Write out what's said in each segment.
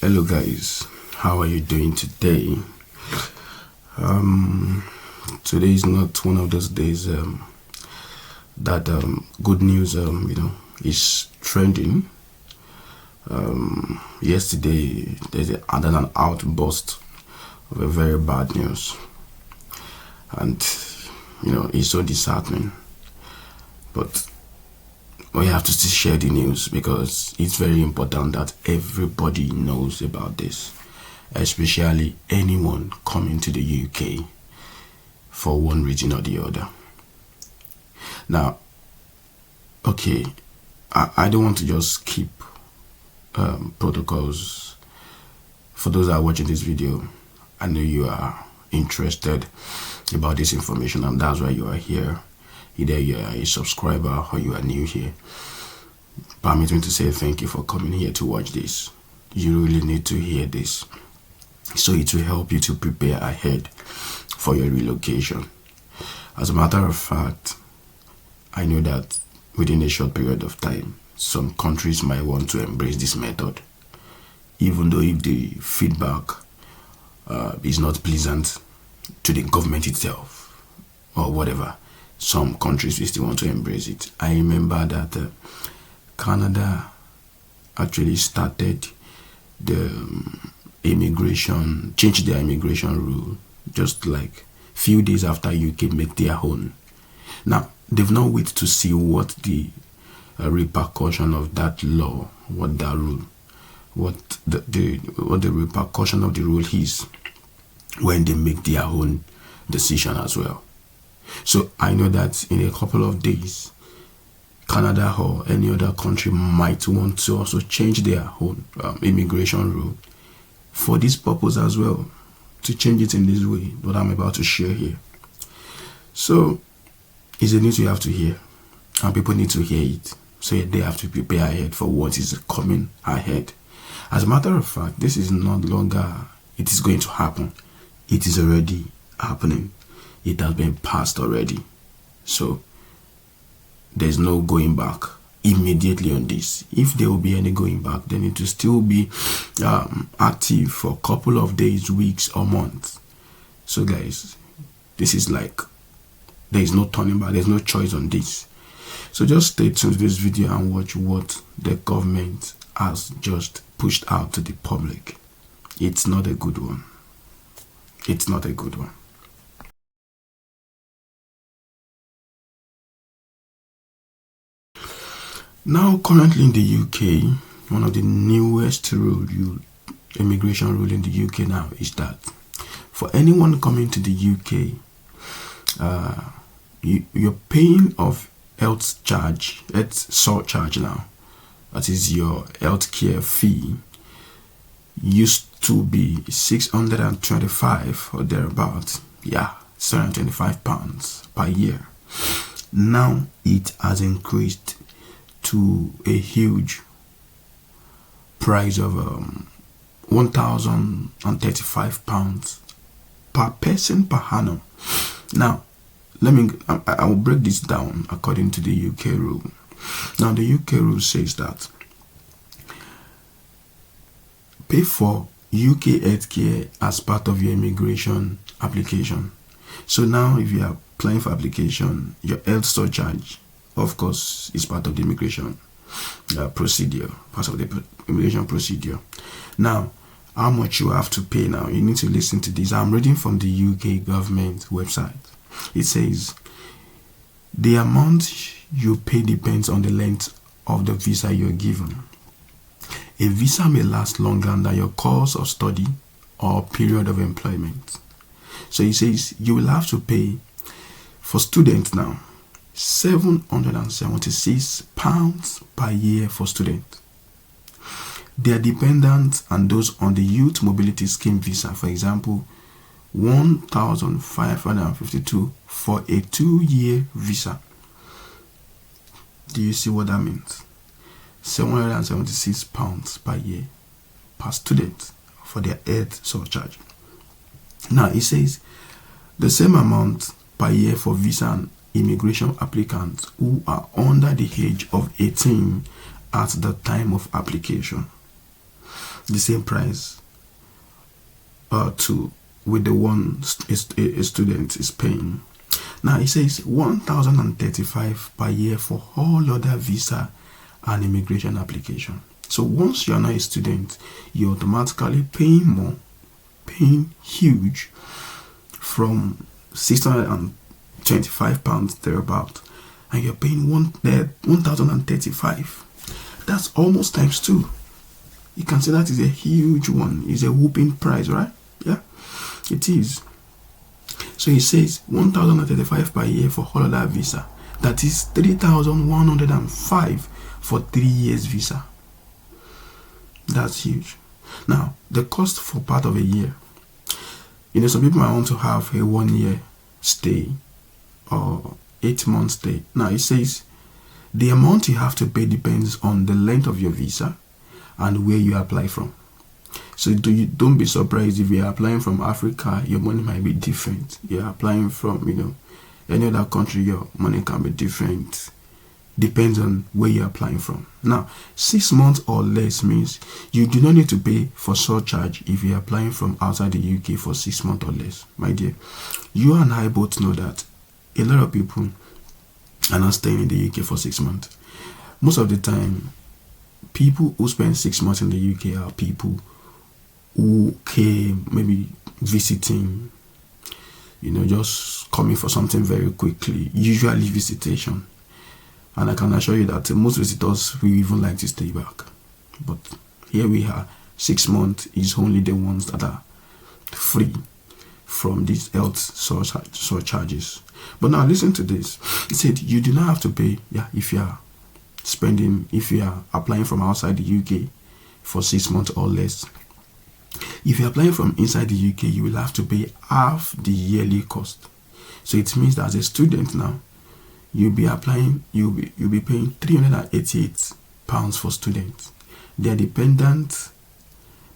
Hello guys, how are you doing today? Today is not one of those days that good news is trending. Yesterday there's an outburst of a very bad news, and it's so disheartening, but we have to still share the news because it's very important that everybody knows about this, especially anyone coming to the UK for one reason or the other. Now, okay, I don't want to just keep protocols. For those that are watching this video, I know you are interested about this information, and that's why you are here. Either you are a subscriber or you are new here. Permit me to say thank you for coming here to watch this. You really need to hear this, so it will help you to prepare ahead for your relocation. As a matter of fact, I know that within a short period of time, some countries might want to embrace this method, even though if the feedback is not pleasant to the government itself or whatever. Some countries will still want to embrace it. I remember that Canada actually started changed their immigration rule just like few days after UK make their own. Now, they've not waited to see what the repercussion of that law, what the repercussion of the rule is when they make their own decision as well. So I know that in a couple of days, Canada or any other country might want to also change their own immigration rule for this purpose as well, to change it in this way, what I'm about to share here. So it's a news you have to hear, and people need to hear it, so they have to prepare ahead for what is coming ahead. As a matter of fact, this is not longer it is going to happen. It is already happening. It has been passed already. So there's no going back immediately on this. If there will be any going back, then it will still be active for a couple of days, weeks or months. So guys, this is like, there is no turning back. There's no choice on this. So just stay tuned to this video and watch what the government has just pushed out to the public. It's not a good one. It's not a good one. Now, currently in the UK, one of the newest immigration rule in the UK now is that for anyone coming to the UK, you're paying of health surcharge now. That is your healthcare fee. Used to be 625 or thereabout. Yeah, £725 per year. Now it has increased to a huge price of £1,035 per person per annum. Now, I will break this down according to the UK rule. Now, the UK rule says that pay for UK healthcare as part of your immigration application. So now, if you are applying for application, your health surcharge, of course, is part of the immigration procedure, part of the immigration procedure. Now, how much you have to pay now? You need to listen to this. I'm reading from the UK government website. It says, the amount you pay depends on the length of the visa you're given. A visa may last longer than your course of study or period of employment. So it says you will have to pay for students now £776 per year for students. Their dependents and those on the Youth Mobility Scheme visa, for example, £1,552 for a 2-year visa. Do you see what that means? £776 per year per student for their health surcharge. Now it says the same amount per year for visa and immigration applicants who are under the age of 18 at the time of application. the same price to with the one a student is paying. Now it says 1,035 per year for all other visa and immigration application. So once you are not a student, you're automatically paying more, paying huge, from £625 thereabout, and you're paying 1,035. That's almost times two. You can say that is a huge one. It's a whooping price, right? Yeah, it is. So it says 1,035 per year for all other visa. That is 3,105 for 3 years visa. That's huge. Now, the cost for part of a year. Some people might want to have a 1 year stay or 8 month stay. Now, it says the amount you have to pay depends on the length of your visa and where you apply from. So don't be surprised if you're applying from Africa, your money might be different. You're applying from, any other country, your money can be different. Depends on where you're applying from. Now, 6 months or less means you do not need to pay for surcharge if you're applying from outside the UK for 6 months or less. My dear, you and I both know that a lot of people are not staying in the UK for 6 months. Most of the time, people who spend 6 months in the UK are people who came maybe visiting, just coming for something very quickly, usually visitation. And I can assure you that most visitors will even like to stay back. But here we are, 6 months is only the ones that are free from these health surcharges. But now listen to this. It said you do not have to pay if you are applying from outside the UK for 6 months or less. If you're applying from inside the UK, you will have to pay half the yearly cost. So it means that as a student now, you'll be paying £388 for students. Their dependent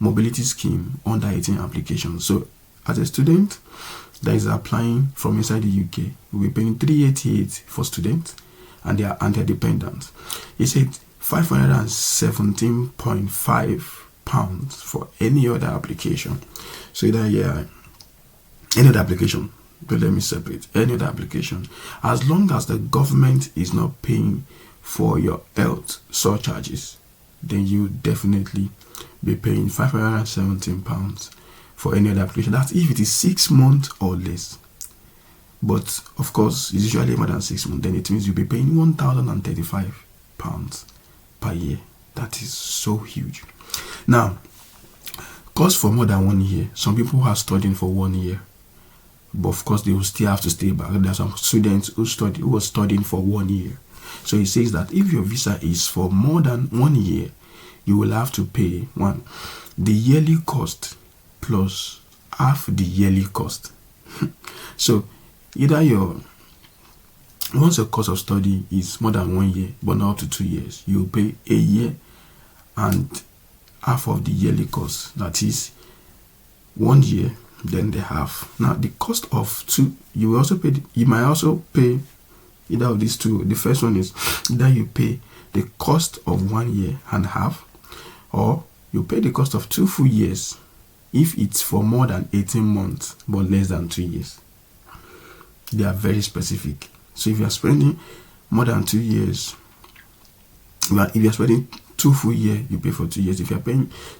mobility scheme under 18 applications. So as a student that is applying from inside the UK, you'll be paying £388 for students and their dependents. It said £517.5 for any other application. So any other application. But let me separate any other application. As long as the government is not paying for your health surcharges, then you definitely be paying £517 for any other application. That's if it is 6 months or less. But of course, it's usually more than 6 months. Then it means you'll be paying £1,035 per year. That is so huge. Now, cost for more than 1 year. Some people are studying for 1 year. But of course, they will still have to stay back. There are some students who were studying for 1 year. So it says that if your visa is for more than 1 year, you will have to pay the yearly cost plus half the yearly cost. So either once your course of study is more than 1 year, but not up to 2 years, you will pay a year and half of the yearly cost. That is 1 year. Then they have. Now the cost of two, you might also pay either of these two. The first one is that you pay the cost of 1 year and a half, or you pay the cost of 2 full years if it's for more than 18 months but less than 2 years. They are very specific. So if you are spending more than 2 years, if you are spending 2 full years, you pay for 2 years. If you are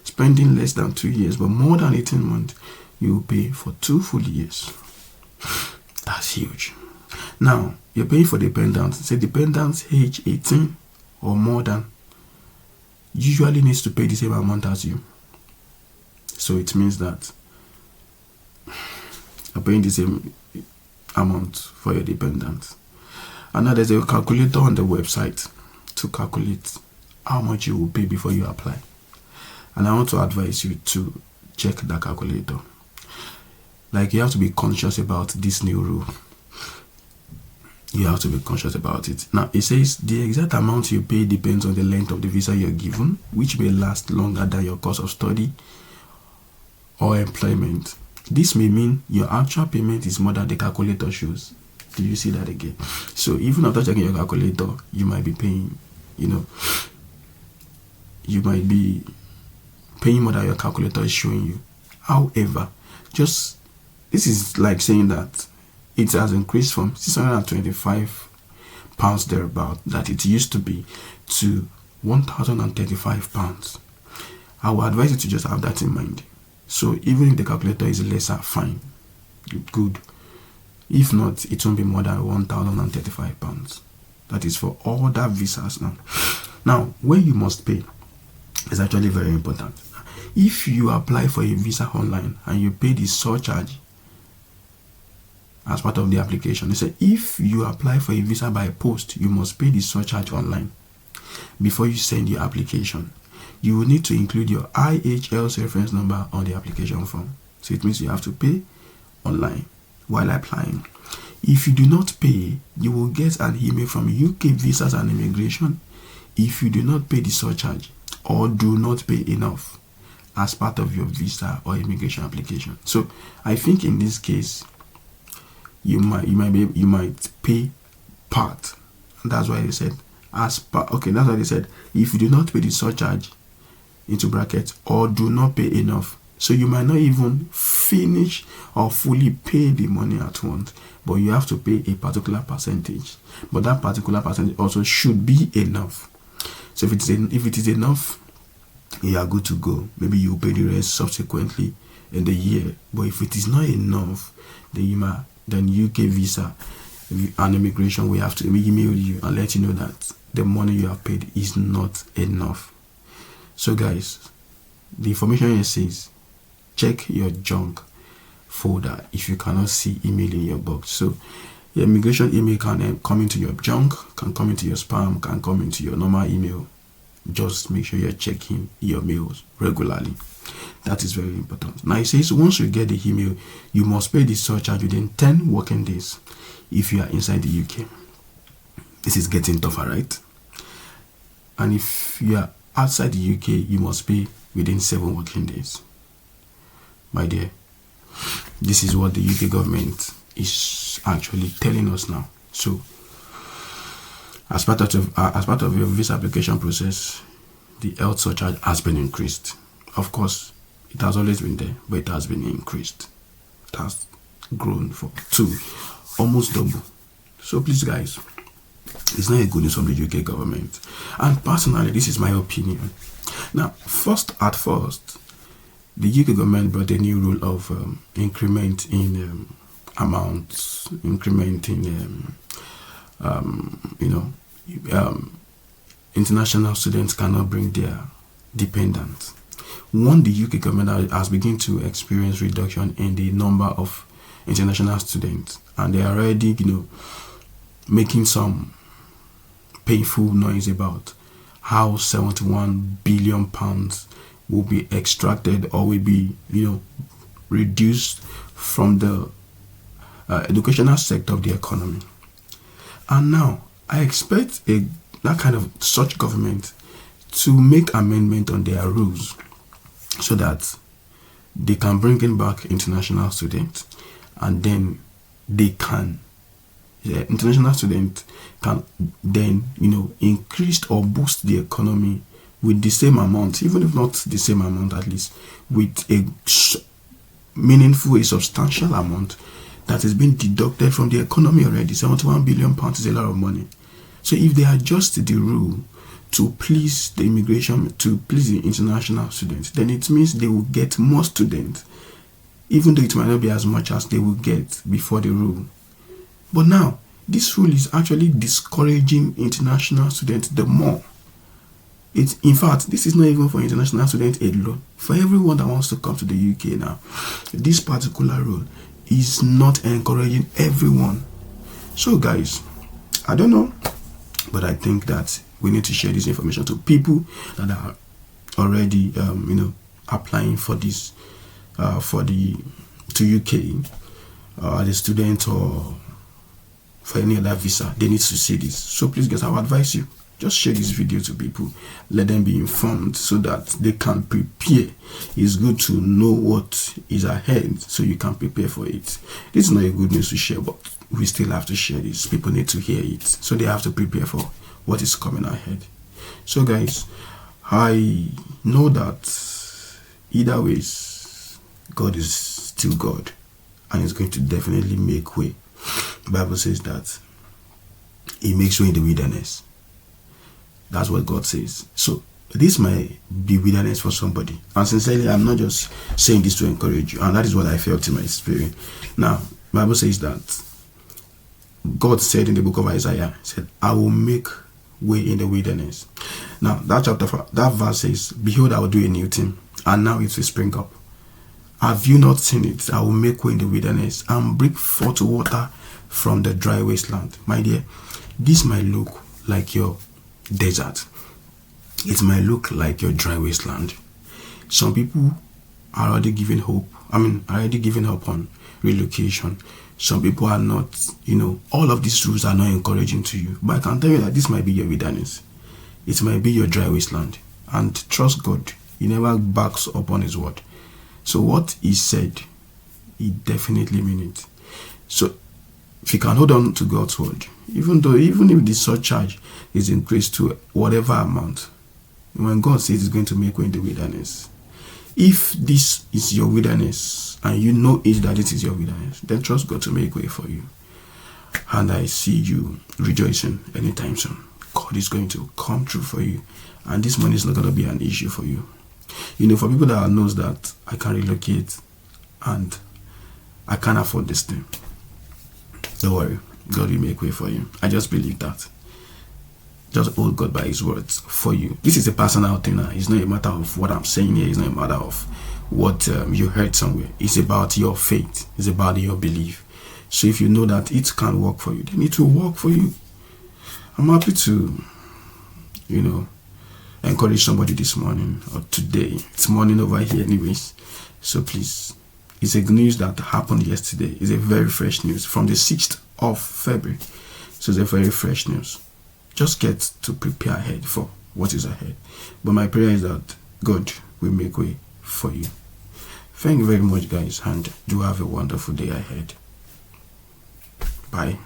spending less than 2 years but more than 18 months, you will pay for 2 full years. That's huge. Now, you're paying for dependents. Say dependents age 18 or more than usually needs to pay the same amount as you. So it means that you're paying the same amount for your dependents. And now there's a calculator on the website to calculate how much you will pay before you apply. And I want to advise you to check that calculator. Like, you have to be conscious about this new rule. You have to be conscious about it. Now, it says the exact amount you pay depends on the length of the visa you're given, which may last longer than your course of study or employment. This may mean your actual payment is more than the calculator shows. Do you see that again? So even after checking your calculator, you might be paying, you might be paying more than your calculator is showing you. However, this is like saying that it has increased from 625 pounds thereabout that it used to be to 1,035 pounds. I would advise you to just have that in mind. So even if the calculator is lesser, fine, good. If not, it won't be more than 1,035 pounds. That is for all that visas now. Now, where you must pay is actually very important. If you apply for a visa online and you pay the surcharge as part of the application, they say if you apply for a visa by post, you must pay the surcharge online before you send your application. You will need to include your IHL's reference number on the application form. So it means you have to pay online while applying. If you do not pay, you will get an email from UK Visas and Immigration if you do not pay the surcharge or do not pay enough as part of your visa or immigration application. So I think in this case you might pay part. And that's why they said that's why they said if you do not pay the surcharge into brackets or do not pay enough. So you might not even finish or fully pay the money at once, but you have to pay a particular percentage. But that particular percentage also should be enough. So if it is enough, you are good to go. Maybe you pay the rest subsequently in the year. But if it is not enough, then UK Visa and Immigration will have to email you and let you know that the money you have paid is not enough. So guys, the information here says check your junk folder if you cannot see email in your box. So your immigration email can come into your junk, can come into your spam, can come into your normal email. Just make sure you're checking your mails regularly. That is very important. Now it says once you get the email, you must pay the surcharge within 10 working days if you are inside the UK. This is getting tougher, right? And if you are outside the UK, you must pay within 7 working days. My dear, this is what the UK government is actually telling us now. So as part of your visa application process, the health surcharge has been increased. Of course, it has always been there, but it has been increased. It has grown to almost double. So please guys, it's not a good news from the UK government. And personally, this is my opinion. Now, first, the UK government brought a new rule of increment in amounts, increment in, international students cannot bring their dependents. One, the UK government has begun to experience reduction in the number of international students, and they are already, making some painful noise about how 71 billion pounds will be extracted or will be, reduced from the educational sector of the economy. And now I expect that kind of such government to make amendment on their rules so that they can bring in back international students, and then international students can then increase or boost the economy with the same amount, even if not the same amount, at least with a substantial amount that has been deducted from the economy already. 71 billion pounds is a lot of money. So if they adjust the rule to please the international students, then it means they will get more students, even though it might not be as much as they will get before the rule. But now, this rule is actually discouraging international students the more. In fact, this is not even for international students alone. For everyone that wants to come to the UK now, this particular rule is not encouraging everyone. So guys, I don't know, but I think that we need to share this information to people that are already, applying for this, to UK, as a student or for any other visa. They need to see this. So please guys, I would advise you, just share this video to people, let them be informed so that they can prepare. It's good to know what is ahead so you can prepare for it. This is not a good news to share, but we still have to share this. People need to hear it, so they have to prepare for what is coming ahead. So guys, I know that either ways, God is still God, and He's going to definitely make way. The Bible says that He makes way in the wilderness. That's what God says. So this might be wilderness for somebody, and sincerely, I'm not just saying this to encourage you, and that is what I felt in my spirit. Now, the Bible says that God said in the book of Isaiah, said, I will make way in the wilderness. Now, that verse says, behold, I will do a new thing, and now it will spring up. Have you not seen it? I will make way in the wilderness and bring forth water from the dry wasteland. My dear, this might look like your desert. It might look like your dry wasteland. Some people are already giving hope. Already giving up on relocation. Some people are not, all of these rules are not encouraging to you. But I can tell you that this might be your wilderness. It might be your dry wasteland. And trust God. He never backs up on His word. So what He said, He definitely means it. So if you can hold on to God's word, even if the surcharge is increased to whatever amount, when God says He's going to make way in the wilderness, if this is your wilderness and you know it that it is your wilderness, then trust God to make way for you. And I see you rejoicing anytime soon. God is going to come through for you, and this money is not going to be an issue for you. For people that knows that I can relocate and I can't afford this thing, don't worry, God will make way for you. I just believe that. Just hold God by His words for you. This is a personal thing now. It's not a matter of what I'm saying here. It's not a matter of what you heard somewhere. It's about your faith. It's about your belief. So if you know that it can work for you, then it will work for you. I'm happy to, encourage somebody this morning or today. It's morning over here anyways. So please, it's a news that happened yesterday. It's a very fresh news from the 6th of February. So it's a very fresh news. Just get to prepare ahead for what is ahead. But my prayer is that God will make way for you. Thank you very much, guys, and do have a wonderful day ahead. Bye.